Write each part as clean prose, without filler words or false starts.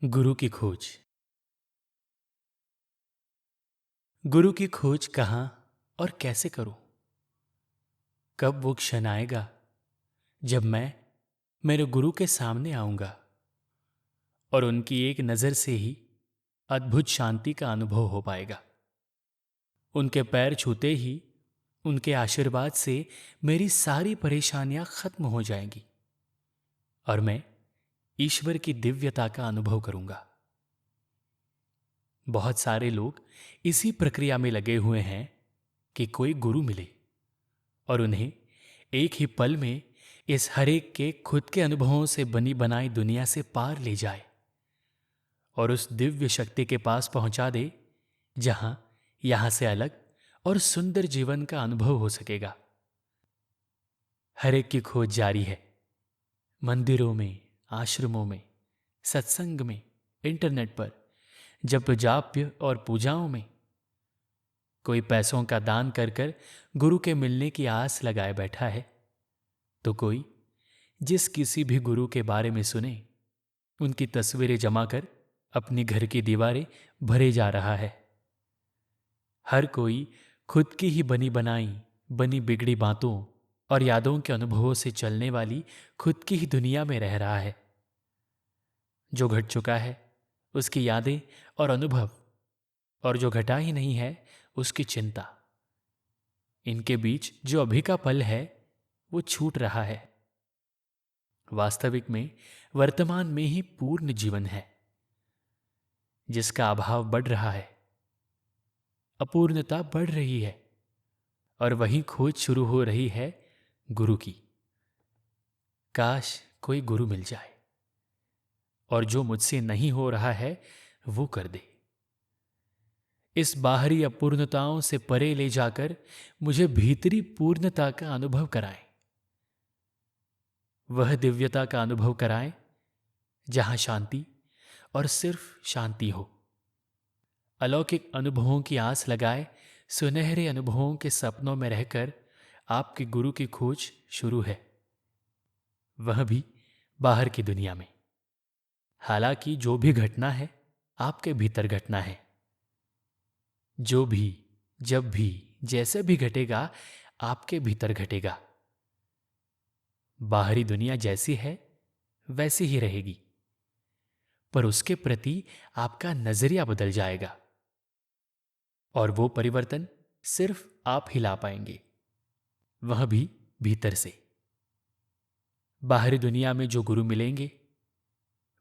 गुरु की खोज। गुरु की खोज कहाँ और कैसे करूं? कब वो क्षण आएगा जब मैं मेरे गुरु के सामने आऊंगा और उनकी एक नजर से ही अद्भुत शांति का अनुभव हो पाएगा। उनके पैर छूते ही उनके आशीर्वाद से मेरी सारी परेशानियां खत्म हो जाएंगी और मैं ईश्वर की दिव्यता का अनुभव करूंगा। बहुत सारे लोग इसी प्रक्रिया में लगे हुए हैं कि कोई गुरु मिले और उन्हें एक ही पल में इस हरेक के खुद के अनुभवों से बनी बनाई दुनिया से पार ले जाए और उस दिव्य शक्ति के पास पहुंचा दे जहां यहां से अलग और सुंदर जीवन का अनुभव हो सकेगा। हरेक की खोज जारी है, मंदिरों में, आश्रमों में, सत्संग में, इंटरनेट पर, जप जाप्य और पूजाओं में। कोई पैसों का दान कर कर गुरु के मिलने की आस लगाए बैठा है, तो कोई जिस किसी भी गुरु के बारे में सुने उनकी तस्वीरें जमा कर अपनी घर की दीवारें भरे जा रहा है। हर कोई खुद की ही बनी बनाई, बनी बिगड़ी बातों और यादों के अनुभवों से चलने वाली खुद की ही दुनिया में रह रहा है। जो घट चुका है उसकी यादें और अनुभव, और जो घटा ही नहीं है उसकी चिंता। इनके बीच जो अभी का पल है वो छूट रहा है। वास्तविक में वर्तमान में ही पूर्ण जीवन है, जिसका अभाव बढ़ रहा है, अपूर्णता बढ़ रही है और वही खोज शुरू हो रही है गुरु की। काश कोई गुरु मिल जाए और जो मुझसे नहीं हो रहा है वो कर दे। इस बाहरी अपूर्णताओं से परे ले जाकर मुझे भीतरी पूर्णता का अनुभव कराएं। वह दिव्यता का अनुभव कराएं जहां शांति और सिर्फ शांति हो। अलौकिक अनुभवों की आस लगाए सुनहरे अनुभवों के सपनों में रहकर आपके गुरु की खोज शुरू है, वह भी बाहर की दुनिया में। हालांकि जो भी घटना है आपके भीतर घटना है। जो भी, जब भी, जैसे भी घटेगा आपके भीतर घटेगा। बाहरी दुनिया जैसी है वैसी ही रहेगी, पर उसके प्रति आपका नजरिया बदल जाएगा और वो परिवर्तन सिर्फ आप ही ला पाएंगे, वह भी भीतर से। बाहरी दुनिया में जो गुरु मिलेंगे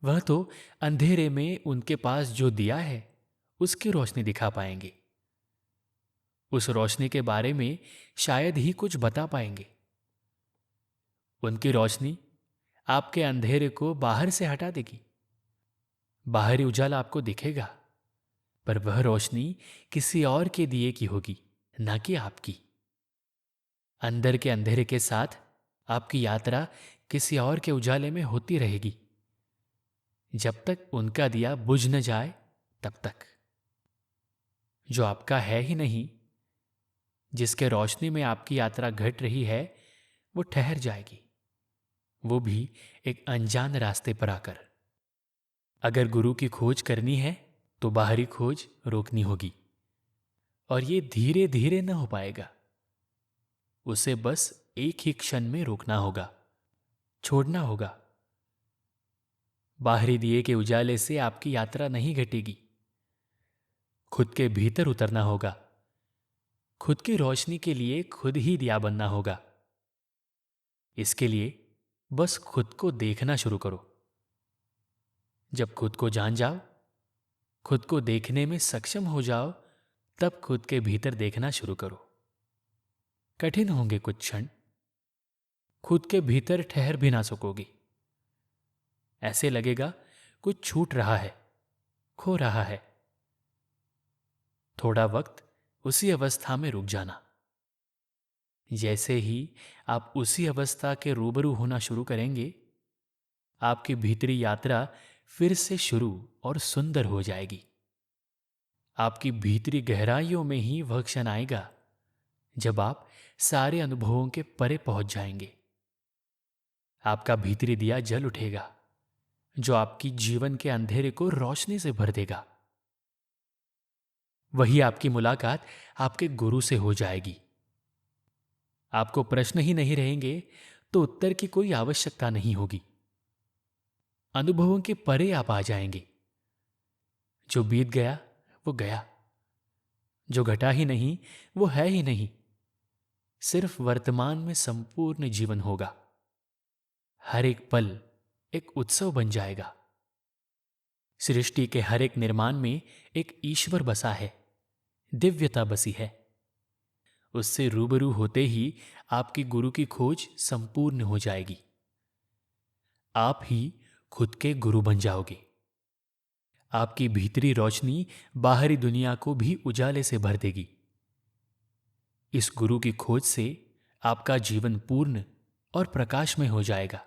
वह तो अंधेरे में उनके पास जो दिया है उसकी रोशनी दिखा पाएंगे। उस रोशनी के बारे में शायद ही कुछ बता पाएंगे। उनकी रोशनी आपके अंधेरे को बाहर से हटा देगी। बाहरी उजाला आपको दिखेगा, पर वह रोशनी किसी और के दिए की होगी, ना कि आपकी। अंदर के अंधेरे के साथ आपकी यात्रा किसी और के उजाले में होती रहेगी, जब तक उनका दिया बुझ न जाए तब तक। जो आपका है ही नहीं, जिसके रोशनी में आपकी यात्रा घट रही है, वो ठहर जाएगी, वो भी एक अनजान रास्ते पर आकर। अगर गुरु की खोज करनी है तो बाहरी खोज रोकनी होगी, और ये धीरे धीरे न हो पाएगा। उसे बस एक ही क्षण में रोकना होगा, छोड़ना होगा। बाहरी दिए के उजाले से आपकी यात्रा नहीं घटेगी। खुद के भीतर उतरना होगा। खुद की रोशनी के लिए खुद ही दिया बनना होगा। इसके लिए बस खुद को देखना शुरू करो। जब खुद को जान जाओ, खुद को देखने में सक्षम हो जाओ, तब खुद के भीतर देखना शुरू करो। कठिन होंगे कुछ क्षण, खुद के भीतर ठहर भी ना सकोगी। ऐसे लगेगा कुछ छूट रहा है, खो रहा है। थोड़ा वक्त उसी अवस्था में रुक जाना। जैसे ही आप उसी अवस्था के रूबरू होना शुरू करेंगे, आपकी भीतरी यात्रा फिर से शुरू और सुंदर हो जाएगी। आपकी भीतरी गहराइयों में ही वह क्षण आएगा जब आप सारे अनुभवों के परे पहुंच जाएंगे। आपका भीतरी दिया जल उठेगा, जो आपकी जीवन के अंधेरे को रोशनी से भर देगा। वही आपकी मुलाकात आपके गुरु से हो जाएगी। आपको प्रश्न ही नहीं रहेंगे तो उत्तर की कोई आवश्यकता नहीं होगी। अनुभवों के परे आप आ जाएंगे। जो बीत गया वो गया, जो घटा ही नहीं वो है ही नहीं। सिर्फ वर्तमान में संपूर्ण जीवन होगा। हर एक पल एक उत्सव बन जाएगा। सृष्टि के हर एक निर्माण में एक ईश्वर बसा है, दिव्यता बसी है। उससे रूबरू होते ही आपकी गुरु की खोज संपूर्ण हो जाएगी। आप ही खुद के गुरु बन जाओगे। आपकी भीतरी रोशनी बाहरी दुनिया को भी उजाले से भर देगी। इस गुरु की खोज से आपका जीवन पूर्ण और प्रकाशमय हो जाएगा।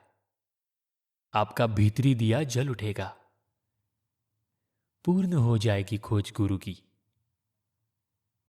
आपका भीतरी दिया जल उठेगा। पूर्ण हो जाएगी खोज गुरु की।